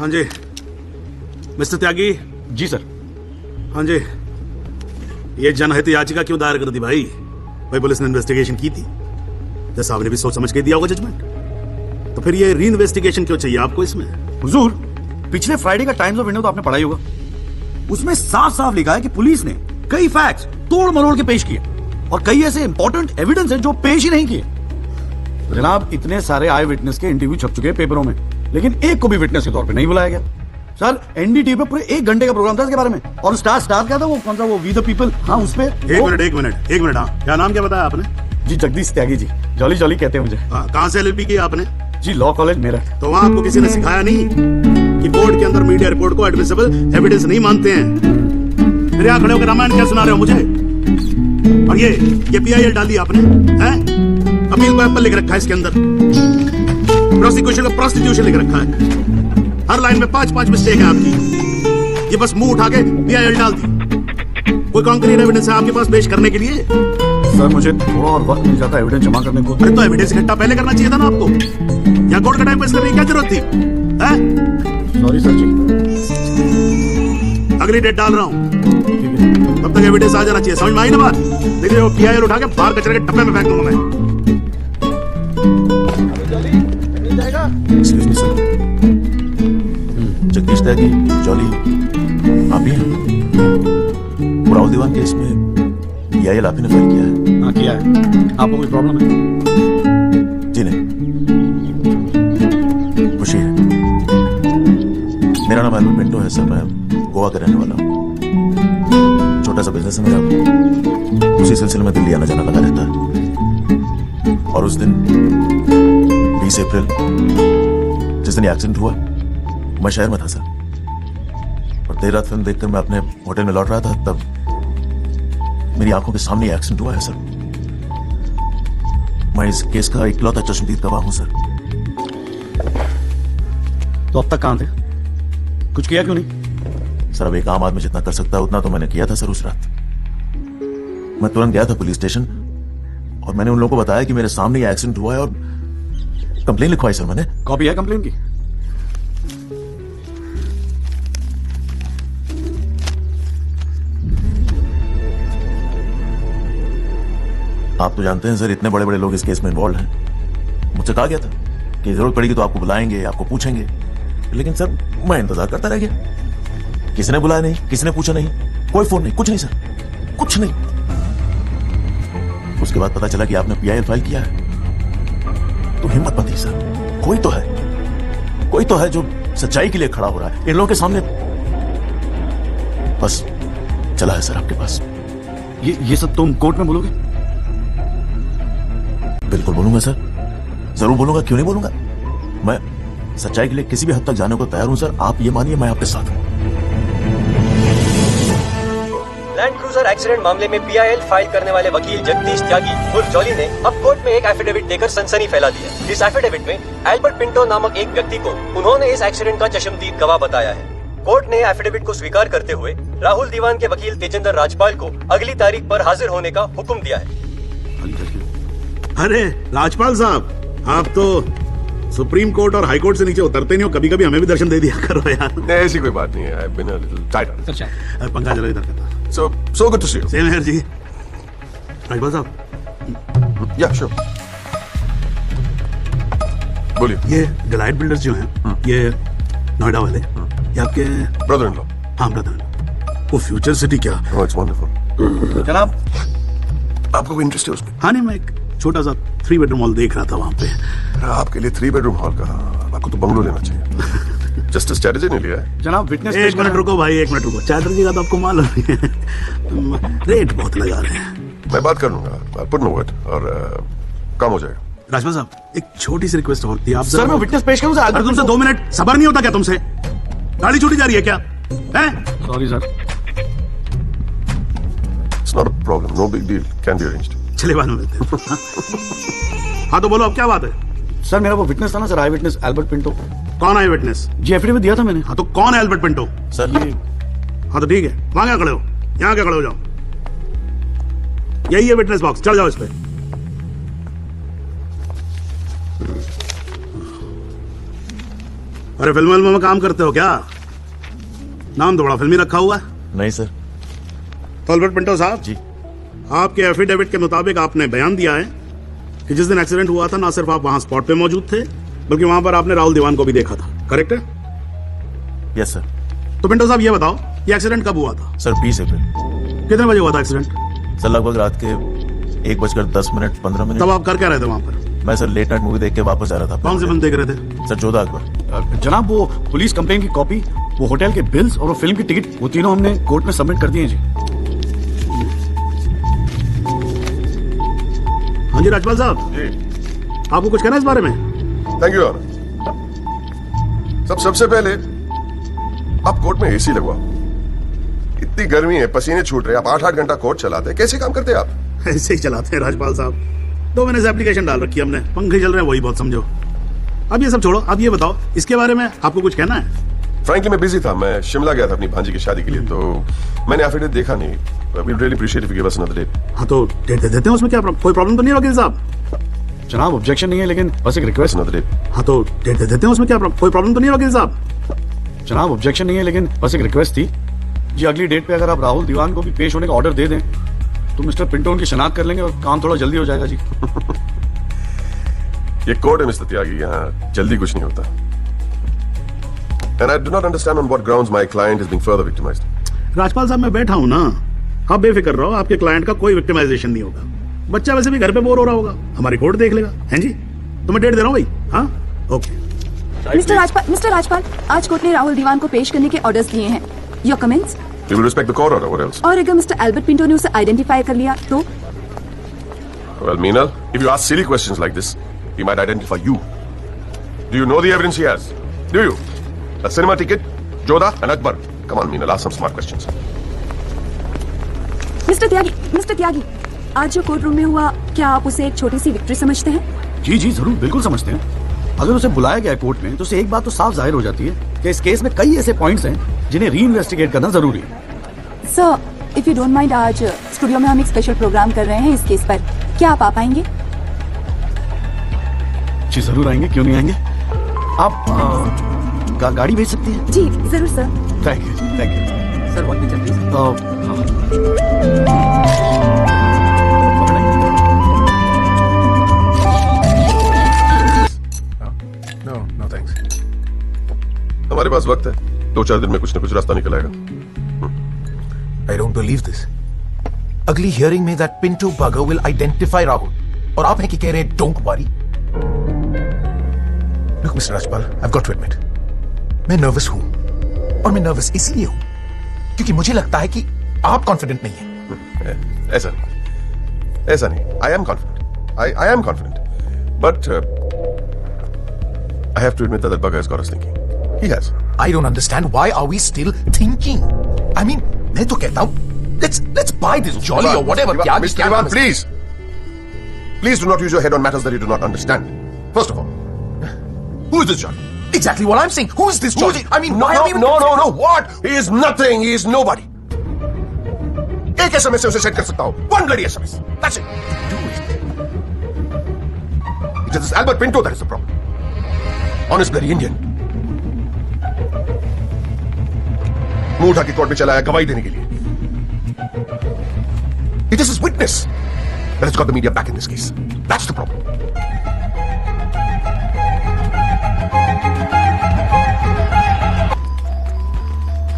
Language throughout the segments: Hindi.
हाँ जी मिस्टर त्यागी। जी सर। हाँ जी, ये जनहित याचिका क्यों दायर कर दी भाई? भाई पुलिस ने इन्वेस्टिगेशन की थी, जज साहब ने भी सोच समझ के दिया होगा जजमेंट, तो फिर ये री इन्वेस्टिगेशन क्यों चाहिए आपको इसमें? हुजूर, पिछले फ्राइडे का टाइम्स ऑफ इंडिया तो आपने पढ़ा ही होगा। उसमें साफ साफ लिखा है कि पुलिस ने कई फैक्ट्स तोड़ मरोड़ के पेश किए और कई ऐसे इंपॉर्टेंट एविडेंस हैं जो पेश ही नहीं किए। तो जनाब, इतने सारे आई विटनेस के इंटरव्यू छप चुके हैं पेपरों में, लेकिन एक को भी विटनेस के तौर पे नहीं बुलाया गया। सर, एनडीटीवी पे पूरे 1 घंटे का प्रोग्राम था इसके बारे में, और स्टार क्या था वो, कौन सा वो वी द पीपल, हाँ उस पे। एक मिनट हाँ, क्या नाम क्या बताया आपने? जी जगदीश त्यागी जी, जॉली जॉली कहते हैं मुझे। कहाँ से एलएलबी की आपने? जी लॉ कॉलेज मेरठ। तो वहाँ आपको किसी ने सिखाया नहीं कि कोर्ट के अंदर मीडिया रिपोर्ट को एडमिसिबल एविडेंस नहीं मानते हैं? फिर यहाँ खड़े होकर रामायण क्या सुना रहे हो मुझे? और ये पीआईएल डाल दी आपने, हैं? अपील को एप्पल लिख रखा है इसके अंदर, प्रोसिक्यूशन को प्रोस्टिट्यूशन लिख रखा है, हर लाइन में 5-5 मिस्टेक है आपकी। ये बस मुंह उठा के पीआईएल डाल दी। कोई कॉन्क्रीट एविडेंस है आपके पास पेश करने के लिए? सर, मुझे थोड़ा और वक्त मिल जाता है एविडेंस जमा करने को। अरे तो एविडेंस इकट्ठा पहले करना चाहिए था ना आपको, या कोर्ट का टाइम वेस्ट करने की क्या जरूरत थी? सॉरी सर जी। अगली डेट डाल रहा हूँ, तब तक एविडेंस आ जाना चाहिए, समझ में आई ना बात? देखिए वो पीआईएल उठा के बाहर कचरे के डब्बे में फेंक दूंगा मैं। एक्सक्यूज मी सर, जगदीश त्यागी, जॉली, आप ही हैं? राहुल दीवान केस में पीआईएल आप ही ने फाइल किया है? हाँ किया है। आपको कोई प्रॉब्लम है? जी नहीं, खुशी है। मेरा नाम एल्बर्ट पिंटो है सर, मैं गोवा का रहने वाला हूँ। छोटा सा बिजनेस है मेरा, उसी सिलसिले में दिल्ली आना जाना लगा रहता है। और उस दिन 20 अप्रैल जिस दिन एक्सीडेंट हुआ, मैं शहर में था सर, और देर रात फिल्म देखकर मैं अपने होटल में लौट रहा था, तब मेरी आंखों के सामने एक्सीडेंट हुआ है सर। मैं इस केस का इकलौता चश्मदीद गवाह हूं सर। तो अब तक कहां थे? कुछ किया क्यों नहीं? सर, अब एक आम आदमी जितना कर सकता है उतना तो मैंने किया था सर। उस रात मैं तुरंत गया था पुलिस स्टेशन, और मैंने उन लोगों को बताया कि मेरे सामने ये एक्सीडेंट हुआ है, और कंप्लेन लिखवाई सर मैंने। कॉपी है कंप्लेन की? आप तो जानते हैं सर, इतने बड़े बड़े लोग इस केस में इन्वॉल्व हैं। मुझसे कहा गया था कि जरूरत पड़ेगी तो आपको बुलाएंगे, आपको पूछेंगे, लेकिन सर मैं इंतजार करता रह गया। किसी ने बुलाया नहीं, किसी ने पूछा नहीं, कोई फोन नहीं, कुछ नहीं सर, कुछ नहीं। उसके बाद पता चला कि आपने पीआईएल फाइल किया है, तो हिम्मत मत थी सर। कोई तो है जो सच्चाई के लिए खड़ा हो रहा है इन लोगों के सामने। बस चला है सर आपके पास। ये सब तुम कोर्ट में बोलोगे? बिल्कुल बोलूंगा सर, जरूर बोलूंगा, क्यों नहीं बोलूंगा। मैं सच्चाई के लिए किसी भी हद तक जाने को तैयार हूं सर। आप ये मानिए, मैं आपके साथ हूं। लैंड क्रूजर एक्सीडेंट मामले में पीआईएल फाइल करने वाले वकील जगदीश त्यागी उर्फ जॉली ने अब कोर्ट में एक एफिडेविट देकर सनसनी फैला दी है। इस एफिडेविट में एल्बर्ट पिंटो नामक एक व्यक्ति को उन्होंने इस एक्सीडेंट का चश्मदीद गवाह बताया है। कोर्ट ने एफिडेविट को स्वीकार करते हुए राहुल दीवान के वकील तेजेंद्र राजपाल को अगली तारीख पर हाजिर होने का हुक्म दिया है। अरे राजपाल साहब, आप तो सुप्रीम कोर्ट और हाई कोर्ट से नीचे उतरते नहीं हो, कभी कभी हमें भी दर्शन दे दिया करो यार। ऐसी कोई बात नहीं है। I've been a little tight on it. पंखा चलो इधर का। So good to see you. Same here जी। राजपाल साहब, Yeah, sure. बोलिए। ये डिलाइट बिल्डर्स जो हैं, ये नोएडा वाले, ये आपके Brother-in-law. हाँ ब्रदर। वो फ्यूचर सिटी क्या? Oh, it's wonderful. जनाब, आपको कोई इंटरेस्ट है उसमें? हाँ नहीं, मैं एक छोटा सा 3 बेडरूम हॉल देख रहा था वहाँ पे। आपके लिए 3 बेडरूम हॉल का, आपको तो बंगलो लेना चाहिए। जस्टिस चैटर्जी ने लिया है। जनाब विटनेस। एक मिनट रुको भाई, एक मिनट रुको। चैटर्जी का तो आपको मालूम है, रेट बहुत लगा रहे हैं। मैं बात कर लूंगा, I'll put in a word, और काम हो जाएगा। राजपाल साहब, एक छोटी सी रिक्वेस्ट और थी। आप सर, मैं विटनेस पेश करूं सर? अरे तुमसे 2 मिनट सबर नहीं होता क्या तुमसे? गाड़ी छूटी जा रही है क्या? Sorry sir. It's not a problem, no big deal, can be arranged. चले बाद में मिलते हैं। हाँ तो बोलो, अब क्या बात है? सर, मेरा वो विटनेस था ना सर, आई विटनेस एल्बर्ट पिंटो। कौन है विटनेस? जी एफिडेविट दिया था मैंने। हाँ तो कौन है एल्बर्ट पिंटो? सर ये हाँ तो ठीक है, वहां क्या खड़े हो? यहाँ क्या खड़े हो? जाओ, यही है विटनेस बॉक्स, चढ़ जाओ इस पे। अरे फिल्म में काम करते हो क्या? नाम तो बड़ा फिल्मी रखा हुआ है। नहीं सर। तो अल्बर्ट पिंटो साहब जी। आपके एफिडेविट के मुताबिक आपने बयान दिया है कि जिस दिन एक्सीडेंट हुआ था ना सिर्फ आप वहां स्पॉट पे मौजूद थे बल्कि वहां पर आपने राहुल दीवान को भी देखा था, करेक्ट है? Yes sir. तो पिंटो साहब ये बताओ, ये एक्सीडेंट कब हुआ था? सर 20 अप्रैल। कितने बजे हुआ था एक्सीडेंट? सर लगभग रात के 1:10 15 तब आप कर क्या रहे थे वहां पर? मैं सर लेट नाइट मूवी देख के वापस आ रहा था। कौन सी फिल्म देख रहे थे? सर जोधा अकबर। जनाब वो पुलिस कंप्लेन की कॉपी, वो होटल के बिल्स और वो फिल्म की टिकट, वो तीनों हमने कोर्ट में सबमिट कर दिए जी। हाँ जी राजपाल साहब, जी आपको कुछ कहना है इस बारे में? Thank you. सबसे पहले आप कोर्ट में एसी लगवाओ। इतनी गर्मी है, पसीने छूट रहे, आप 8-8 घंटा कोर्ट चलाते हैं, कैसे काम करते हैं आप? ऐसे ही चलाते हैं राजपाल साहब। 2 महीने से एप्लीकेशन डाल रखी है हमने, पंखे चल रहे हैं वही बहुत समझो। अब ये सब छोड़ो, अब ये बताओ इसके बारे में आपको कुछ कहना है? फ्रैंकली मैं बिजी था, मैं शिमला गया था अपनी भांजी की शादी के लिए, तो मैंने एफिडेविट देखा नहीं। We really appreciate if you give us another date. हाँ तो डेट दे देते हैं, उसमें क्या कोई प्रॉब्लम तो नहीं है वकील साहब? जनाब ऑब्जेक्शन नहीं है, लेकिन बस एक रिक्वेस्ट। Another date. हाँ तो डेट दे देते हैं, उसमें क्या कोई प्रॉब्लम तो नहीं है वकील साहब? जनाब ऑब्जेक्शन नहीं है, लेकिन बस एक रिक्वेस्ट थी जी, अगली डेट पे अगर आप राहुल दीवान को भी पेश होने का ऑर्डर दे दें तो मिस्टर पिंटो उनकी शनाख्त कर लेंगे और काम थोड़ा जल्दी हो जाएगा जी। ये कोर्ट है मिस्टर त्यागी, यहाँ जल्दी कुछ नहीं होता। And I do not understand on what grounds my client is being further victimized. Rajpal साहब मैं बैठा हूँ ना, आप बेफिक्र रहो, आपके क्लाइंट का कोई विक्टिमाइजेशन नहीं होगा। बच्चा वैसे भी घर पे बोर हो रहा होगा, हमारी कोर्ट देख लेगा। हैं जी, तो मैं डेट दे रहा हूँ भाई। हाँ ओके। मिस्टर राजपाल, आज कोर्ट ने राहुल दीवान को पेश करने के ऑर्डर्स दिए हैं। Your comments? We will respect the court order. What else? और अगर मिस्टर एल्बर्ट पिंटो ने उसे आइडेंटिफाई कर लिया तो? Well, Meenal, if you ask silly questions like this, he might identify you. Do you know the evidence he has? Do you? A cinema ticket, Jodha and Akbar. Come on, Meenal, ask some smart questions. Mister Tyagi, आज जो कोर्ट रूम में हुआ, क्या आप उसे एक छोटी सी विक्ट्री समझते हैं? जी जी जरूर, बिल्कुल समझते हैं। अगर उसे बुलाया गया कोर्ट में तो उसे एक बात तो साफ जाहिर हो जाती है कि इस केस में कई ऐसे पॉइंट्स हैं जिन्हें री इन्वेस्टिगेट करना जरूरी है। Sir, if you don't mind, आज स्टूडियो में हम एक स्पेशल प्रोग्राम कर रहे हैं इस केस पर, क्या आप आ पाएंगे? जी जरूर आएंगे, क्यों नहीं आएंगे। आप गाड़ी भेज सकती हैं? जी जरूर sir. Thank you sir. One minute please. No, thanks. हमारे पास वक्त है, 2-4 दिन में कुछ न कुछ रास्ता निकल आएगा। I don't believe this. अगली हियरिंग में that Pinto bugger will identify Rahul, और आप हैं कि कह रहे हैं don't worry. Look, Mr. Rajpal, I've got to admit, मैं नर्वस हूं, और मैं नर्वस इसलिए हूं क्योंकि मुझे लगता है कि आप कॉन्फिडेंट नहीं हैं। ऐसा नहीं। I am confident. I am confident. But I have to admit that bugger has got us thinking. He has. I don't understand why are we still thinking? I mean, मैं तो कहता हूं, let's buy this jolly or whatever. Mr. Diwan, please do not use your head on matters that you do not understand. First of all, who is this Jolly? Exactly what I'm saying. Who is this Jolly? I mean, No, why are we even no. What? He is nothing. He is nobody. एक SMS से उसे सेट कर सकता हूं. One bloody SMS. That's it. Do it. It is this Albert Pinto that is the problem. Honest bloody Indian. मुंह उठा के कोर्ट में चला आया गवाही देने के लिए. It is his witness that has got the media back in this case. That's the problem.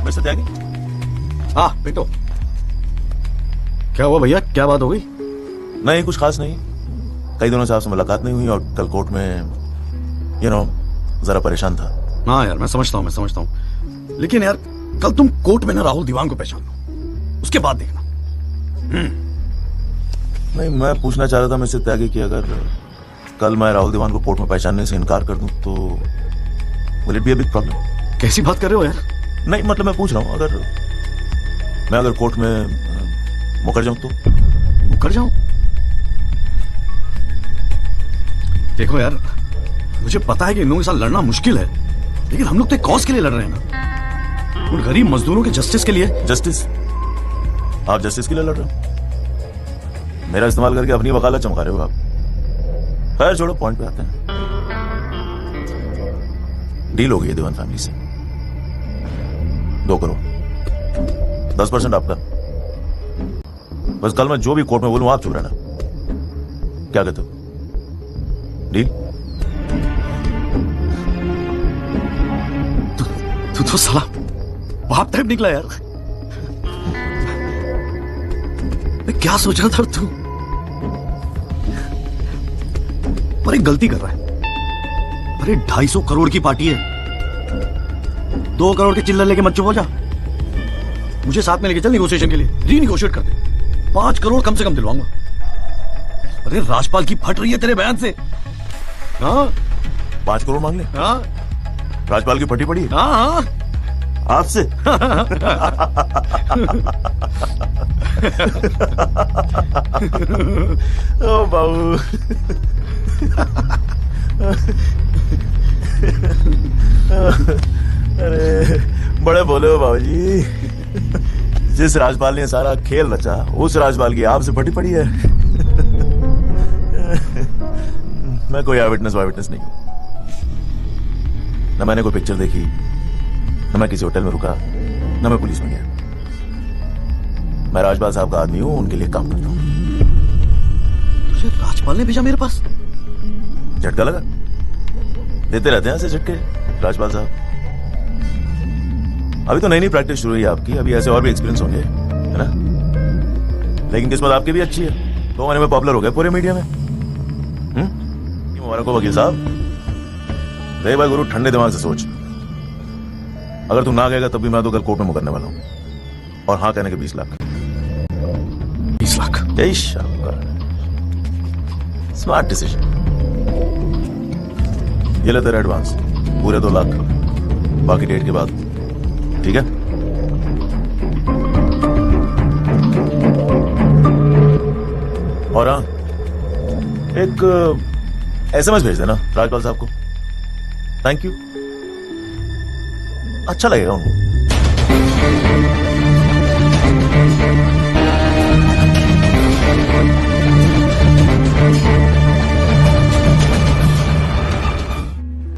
Mister Tyagi. हाँ पिंटो, क्या हुआ भैया, क्या बात हो गई? नहीं, कुछ खास नहीं। कई दिनों से आपसे मुलाकात नहीं हुई और कल कोर्ट में जरा परेशान था। हाँ यार, मैं समझता हूँ, लेकिन यार कल तुम कोर्ट में ना राहुल दीवान को पहचान लो, उसके बाद देखना। नहीं, मैं पूछना चाह रहा था मिस्टर त्यागी कि अगर कल मैं राहुल दीवान को कोर्ट में पहचानने से इनकार कर दूं तो will it be a big problem? कैसी बात कर रहे हो यार? नहीं, मतलब मैं पूछ रहा हूं, अगर कोर्ट में मुकर जाऊं तो? मुकर जाऊं? देखो यार, मुझे पता है कि इन लोगों के साथ लड़ना मुश्किल है, लेकिन हम लोग तो एक कॉज के लिए लड़ रहे हैं ना, उन गरीब मजदूरों के जस्टिस के लिए। जस्टिस? आप जस्टिस के लिए लड़ रहे हो? मेरा इस्तेमाल करके अपनी वकालत चमका रहे हो आप। खैर छोड़ो, पॉइंट पे आते हैं। डील हो गई है दीवान फैमिली से, 2 करोड़, 10% आपका। बस कल मैं जो भी कोर्ट में बोलूं आप चुप रहना। क्या कहते हो? डील? तू तो साला बाप टाइप निकला यार। मैं क्या सोच रहा था तू? पर एक गलती कर रहा है। अरे 250 करोड़ की पार्टी है, 2 करोड़ के चिल्लर लेके मत चुप हो जा। मुझे साथ में लेके चल नेगोशिएशन के लिए, रीनेगोशिएट कर दे। 5 करोड़ कम से कम दिलवाऊंगा। अरे राजपाल की फट रही है तेरे बयान से। हाँ 5 करोड़ मांग ले? हाँ राजपाल की फटी पड़ी है हाँ हाँ आपसे? ओ बाबू, अरे बड़े बोले हो बाबूजी। जिस राजपाल ने सारा खेल रचा, उस राजपाल की आपसे फटी पड़ी है। मैं कोई आई विटनेस नहीं हूं, न मैंने कोई पिक्चर देखी, न मैं किसी होटल में रुका, न मैं पुलिस में गया। मैं राजपाल साहब का आदमी हूं, उनके लिए काम करता हूं। तुझे राजपाल ने भेजा मेरे पास? झटका लगा? देते रहते हैं ऐसे झटके राजपाल साहब। अभी तो नई प्रैक्टिस शुरू हुई है आपकी, अभी ऐसे और भी एक्सपीरियंस होंगे, है ना? लेकिन किस्मत आपकी भी अच्छी है, 2 महीने में पॉपुलर हो गए पूरे मीडिया में। मुबारक हो वकील साहब। रे भाई गुरु, ठंडे दिमाग से सोच। अगर तुम ना गएगा तब भी मैं तो कल कोर्ट में मुकरने वाला हूं, और हाँ कहने के 20 लाख। 20 लाख? जय शाबाश, स्मार्ट डिसीजन। ये ले तेरा एडवांस, पूरे 2 लाख, बाकी डेट के बाद, ठीक है? और हाँ, एक SMS भेज देना राजपाल साहब को, थैंक यू। अच्छा लगेगा उनको।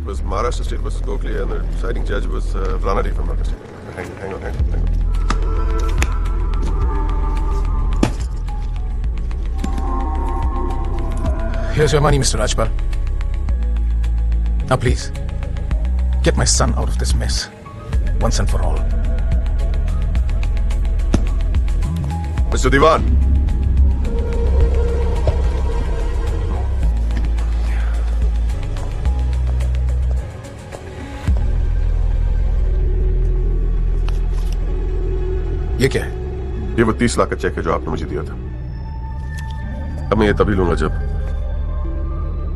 Was Maharashtra State versus Gokhale, and the deciding judge was Ranade, if I'm not mistaken. Hang on. Here's your money, Mr. Rajpal. Now please, get my son out of this mess, once and for all. Mr. Diwan. ये क्या है? ये वो 30 लाख का चेक है जो आपने मुझे दिया था। अब मैं ये तभी लूंगा जब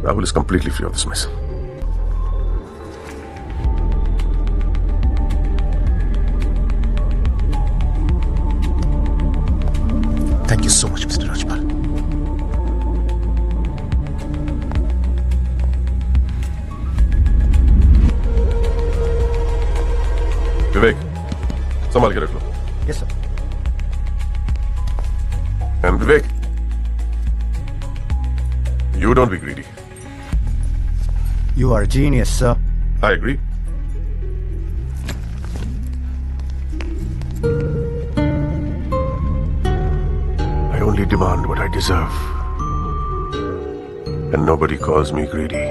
Rahul is completely free of this mess. Thank you so much, Mr. Rajpal. Vivek, संभाल के रख लो। Yes sir. And Vivek, you don't be greedy. You are a genius, sir. I agree. I only demand what I deserve. And nobody calls me greedy.